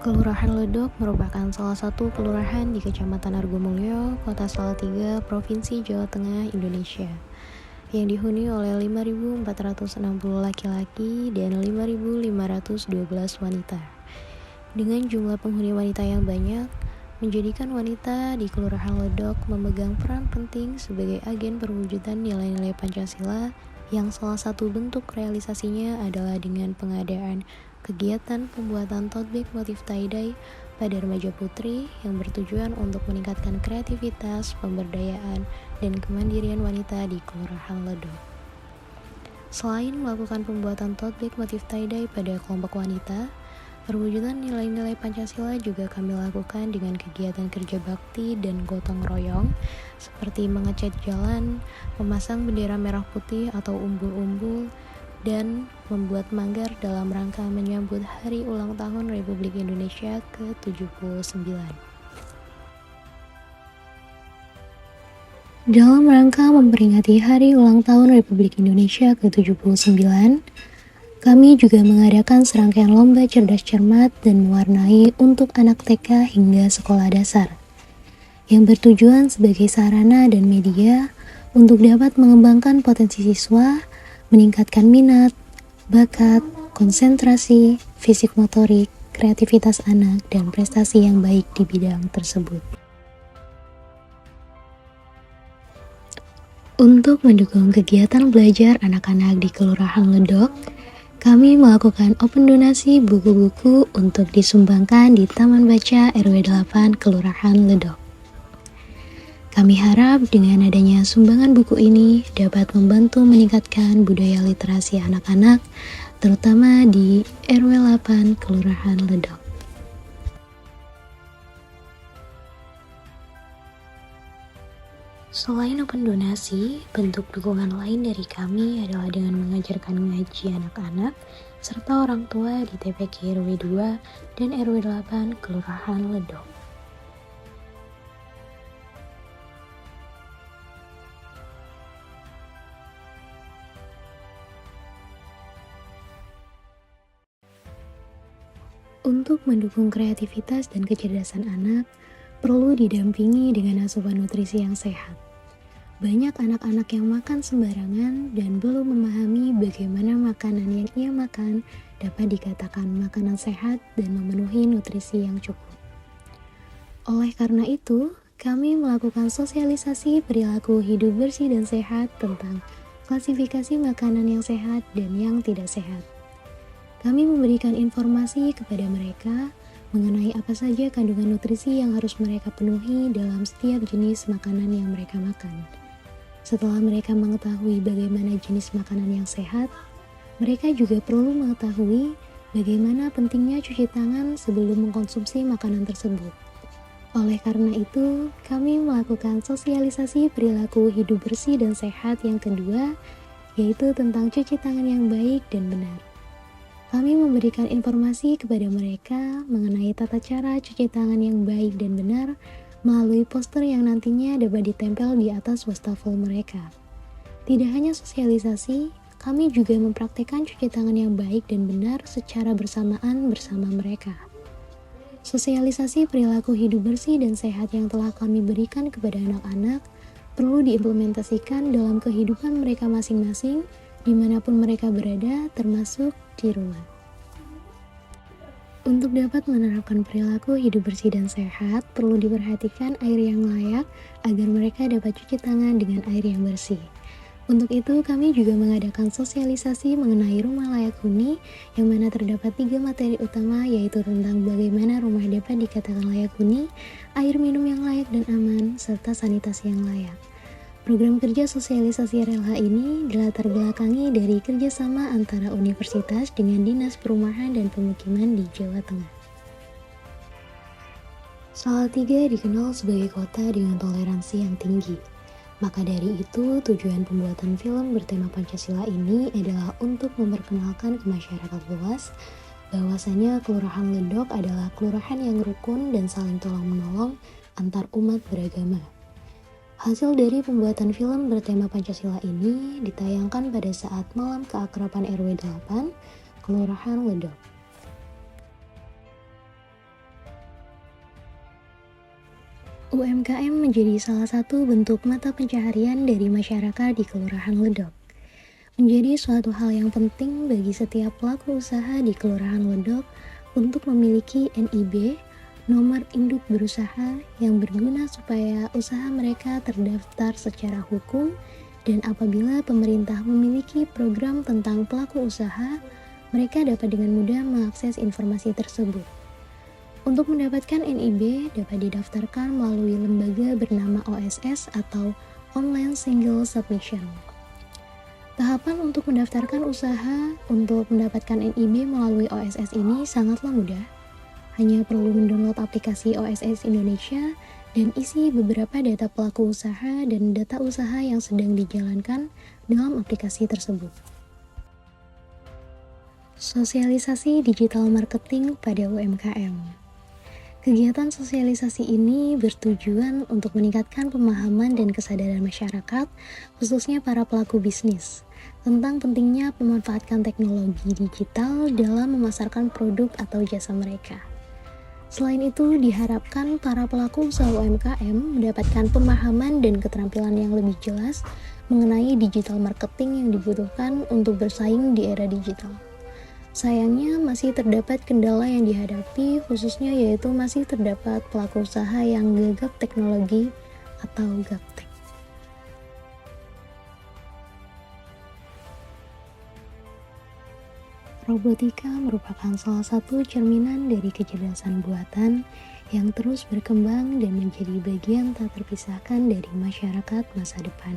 Kelurahan Ledok merupakan salah satu kelurahan di Kecamatan Argomulyo, Kota Salatiga, Provinsi Jawa Tengah, Indonesia, yang dihuni oleh 5.460 laki-laki dan 5.512 wanita. Dengan jumlah penghuni wanita yang banyak, menjadikan wanita di Kelurahan Ledok memegang peran penting sebagai agen perwujudan nilai-nilai Pancasila, yang salah satu bentuk realisasinya adalah dengan pengadaan kegiatan pembuatan tote bag motif tie-dye pada remaja putri yang bertujuan untuk meningkatkan kreativitas, pemberdayaan, dan kemandirian wanita di Kelurahan Ledok. Selain melakukan pembuatan tote bag motif tie-dye pada kelompok wanita, perwujudan nilai-nilai Pancasila juga kami lakukan dengan kegiatan kerja bakti dan gotong royong, seperti mengecat jalan, memasang bendera merah putih atau umbul-umbul, dan membuat manggar dalam rangka menyambut Hari Ulang Tahun Republik Indonesia ke-79. Dalam rangka memperingati Hari Ulang Tahun Republik Indonesia ke-79, kami juga mengadakan serangkaian lomba cerdas cermat dan mewarnai untuk anak TK hingga sekolah dasar, yang bertujuan sebagai sarana dan media untuk dapat mengembangkan potensi siswa, meningkatkan minat, bakat, konsentrasi, fisik motorik, kreativitas anak, dan prestasi yang baik di bidang tersebut. Untuk mendukung kegiatan belajar anak-anak di Kelurahan Ledok, kami melakukan open donasi buku-buku untuk disumbangkan di Taman Baca RW 8 Kelurahan Ledok. Kami harap dengan adanya sumbangan buku ini dapat membantu meningkatkan budaya literasi anak-anak, terutama di RW 8 Kelurahan Ledok. Selain open donasi, bentuk dukungan lain dari kami adalah dengan mengajarkan ngaji anak-anak serta orang tua di TPK RW 2 dan RW 8 Kelurahan Ledok. Untuk mendukung kreativitas dan kecerdasan anak, perlu didampingi dengan asupan nutrisi yang sehat. Banyak anak-anak yang makan sembarangan dan belum memahami bagaimana makanan yang ia makan dapat dikatakan makanan sehat dan memenuhi nutrisi yang cukup. Oleh karena itu, kami melakukan sosialisasi perilaku hidup bersih dan sehat tentang klasifikasi makanan yang sehat dan yang tidak sehat. Kami memberikan informasi kepada mereka mengenai apa saja kandungan nutrisi yang harus mereka penuhi dalam setiap jenis makanan yang mereka makan. Setelah mereka mengetahui bagaimana jenis makanan yang sehat, mereka juga perlu mengetahui bagaimana pentingnya cuci tangan sebelum mengkonsumsi makanan tersebut. Oleh karena itu, kami melakukan sosialisasi perilaku hidup bersih dan sehat yang kedua, yaitu tentang cuci tangan yang baik dan benar. Kami memberikan informasi kepada mereka mengenai tata cara cuci tangan yang baik dan benar melalui poster yang nantinya dapat ditempel di atas wastafel mereka. Tidak hanya sosialisasi, kami juga mempraktikkan cuci tangan yang baik dan benar secara bersamaan bersama mereka. Sosialisasi perilaku hidup bersih dan sehat yang telah kami berikan kepada anak-anak perlu diimplementasikan dalam kehidupan mereka masing-masing dimanapun mereka berada, termasuk di rumah. Untuk dapat menerapkan perilaku hidup bersih dan sehat, perlu diperhatikan air yang layak agar mereka dapat cuci tangan dengan air yang bersih. Untuk itu, kami juga mengadakan sosialisasi mengenai rumah layak huni, yang mana terdapat 3 materi utama, yaitu tentang bagaimana rumah dapat dikatakan layak huni, air minum yang layak dan aman, serta sanitasi yang layak. Program kerja sosialisasi RLH ini dilatar belakangi dari kerjasama antara universitas dengan Dinas Perumahan dan Pemukiman di Jawa Tengah. Salatiga dikenal sebagai kota dengan toleransi yang tinggi. Maka dari itu, tujuan pembuatan film bertema Pancasila ini adalah untuk memperkenalkan ke masyarakat luas bahwasanya Kelurahan Ledok adalah kelurahan yang rukun dan saling tolong-menolong antar umat beragama. Hasil dari pembuatan film bertema Pancasila ini ditayangkan pada saat Malam Keakraban RW 8, Kelurahan Ledok. UMKM menjadi salah satu bentuk mata pencaharian dari masyarakat di Kelurahan Ledok. Menjadi suatu hal yang penting bagi setiap pelaku usaha di Kelurahan Ledok untuk memiliki NIB, nomor induk berusaha yang berguna supaya usaha mereka terdaftar secara hukum, dan apabila pemerintah memiliki program tentang pelaku usaha, mereka dapat dengan mudah mengakses informasi tersebut. Untuk mendapatkan NIB dapat didaftarkan melalui lembaga bernama OSS atau Online Single Submission. Tahapan untuk mendaftarkan usaha untuk mendapatkan NIB melalui OSS ini sangatlah mudah. Hanya perlu mendownload aplikasi OSS Indonesia dan isi beberapa data pelaku usaha dan data usaha yang sedang dijalankan dalam aplikasi tersebut. Sosialisasi digital marketing pada UMKM. Kegiatan sosialisasi ini bertujuan untuk meningkatkan pemahaman dan kesadaran masyarakat, khususnya para pelaku bisnis, tentang pentingnya memanfaatkan teknologi digital dalam memasarkan produk atau jasa mereka. Selain itu, diharapkan para pelaku usaha UMKM mendapatkan pemahaman dan keterampilan yang lebih jelas mengenai digital marketing yang dibutuhkan untuk bersaing di era digital. Sayangnya masih terdapat kendala yang dihadapi, khususnya yaitu masih terdapat pelaku usaha yang gagap teknologi atau gaptek. Robotika merupakan salah satu cerminan dari kecerdasan buatan yang terus berkembang dan menjadi bagian tak terpisahkan dari masyarakat masa depan.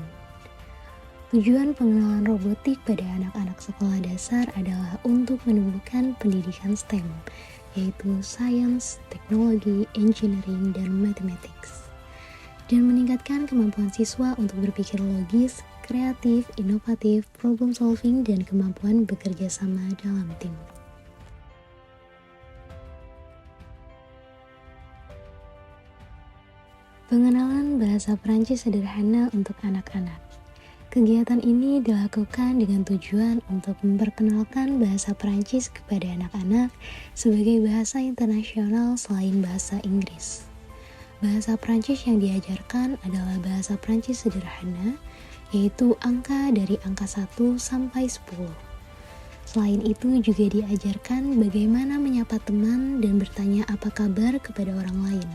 Tujuan pengenalan robotik pada anak-anak sekolah dasar adalah untuk menumbuhkan pendidikan STEM, yaitu Science, Teknologi, Engineering, dan Mathematics, dan meningkatkan kemampuan siswa untuk berpikir logis, kreatif, inovatif, problem solving, dan kemampuan bekerja sama dalam tim. Pengenalan bahasa Perancis sederhana untuk anak-anak. Kegiatan ini dilakukan dengan tujuan untuk memperkenalkan bahasa Perancis kepada anak-anak sebagai bahasa internasional selain bahasa Inggris. Bahasa Perancis yang diajarkan adalah bahasa Perancis sederhana, yaitu angka dari angka 1 sampai 10. Selain itu juga diajarkan bagaimana menyapa teman dan bertanya apa kabar kepada orang lain.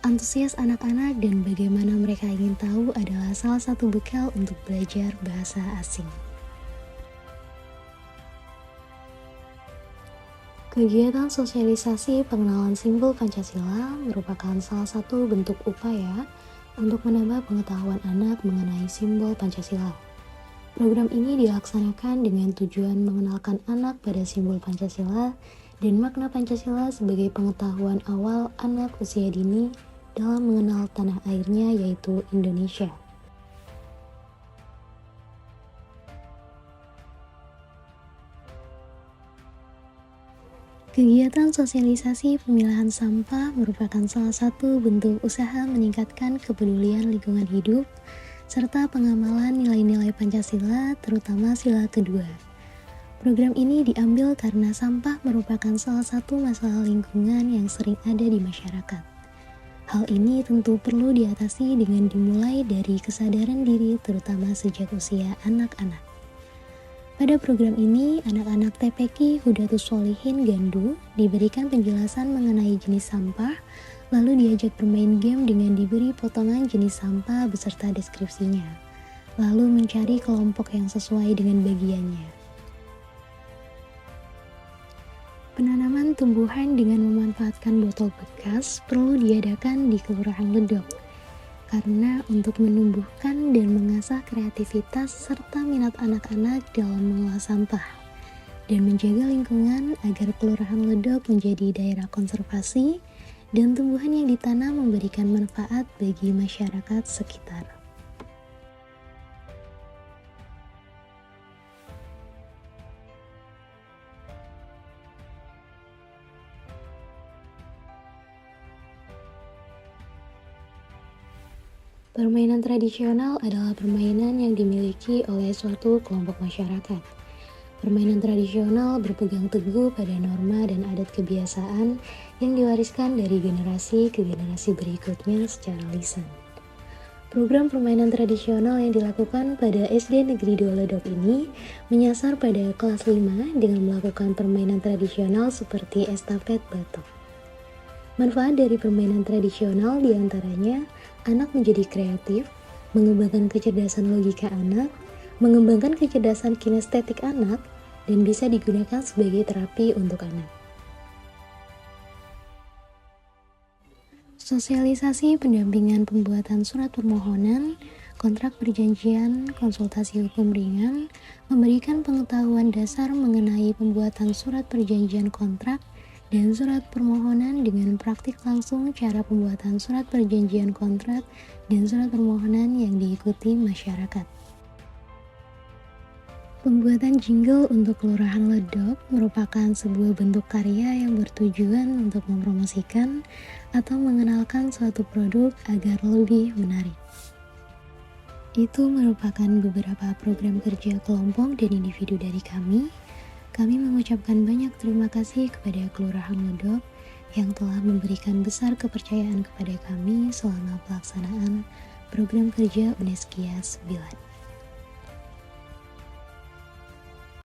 Antusias anak-anak dan bagaimana mereka ingin tahu adalah salah satu bekal untuk belajar bahasa asing. Kegiatan sosialisasi pengenalan simbol Pancasila merupakan salah satu bentuk upaya untuk menambah pengetahuan anak mengenai simbol Pancasila. Program ini dilaksanakan dengan tujuan mengenalkan anak pada simbol Pancasila dan makna Pancasila sebagai pengetahuan awal anak usia dini dalam mengenal tanah airnya, yaitu Indonesia. Kegiatan sosialisasi pemilahan sampah merupakan salah satu bentuk usaha meningkatkan kepedulian lingkungan hidup serta pengamalan nilai-nilai Pancasila, terutama sila kedua. Program ini diambil karena sampah merupakan salah satu masalah lingkungan yang sering ada di masyarakat. Hal ini tentu perlu diatasi dengan dimulai dari kesadaran diri, terutama sejak usia anak-anak. Pada program ini, anak-anak TPQ Hudatus Sholihin Gandu diberikan penjelasan mengenai jenis sampah, lalu diajak bermain game dengan diberi potongan jenis sampah beserta deskripsinya, lalu mencari kelompok yang sesuai dengan bagiannya. Penanaman tumbuhan dengan memanfaatkan botol bekas perlu diadakan di Kelurahan Ledok, karena untuk menumbuhkan dan mengasah kreativitas serta minat anak-anak dalam mengolah sampah, dan menjaga lingkungan agar Kelurahan Ledok menjadi daerah konservasi dan tumbuhan yang ditanam memberikan manfaat bagi masyarakat sekitar. Permainan tradisional adalah permainan yang dimiliki oleh suatu kelompok masyarakat. Permainan tradisional berpegang teguh pada norma dan adat kebiasaan yang diwariskan dari generasi ke generasi berikutnya secara lisan. Program permainan tradisional yang dilakukan pada SD Negeri Doledok ini menyasar pada kelas 5 dengan melakukan permainan tradisional seperti estafet batok. Manfaat dari permainan tradisional diantaranya anak menjadi kreatif, mengembangkan kecerdasan logika anak, mengembangkan kecerdasan kinestetik anak, dan bisa digunakan sebagai terapi untuk anak. Sosialisasi pendampingan pembuatan surat permohonan, kontrak perjanjian, konsultasi hukum ringan, memberikan pengetahuan dasar mengenai pembuatan surat perjanjian kontrak dan surat permohonan dengan praktik langsung cara pembuatan surat perjanjian kontrak dan surat permohonan yang diikuti masyarakat. Pembuatan jingle untuk Kelurahan Ledok merupakan sebuah bentuk karya yang bertujuan untuk mempromosikan atau mengenalkan suatu produk agar lebih menarik. Itu merupakan beberapa program kerja kelompok dan individu dari kami. Kami mengucapkan banyak terima kasih kepada Kelurahan Ledok yang telah memberikan besar kepercayaan kepada kami selama pelaksanaan program kerja Uneskia 9.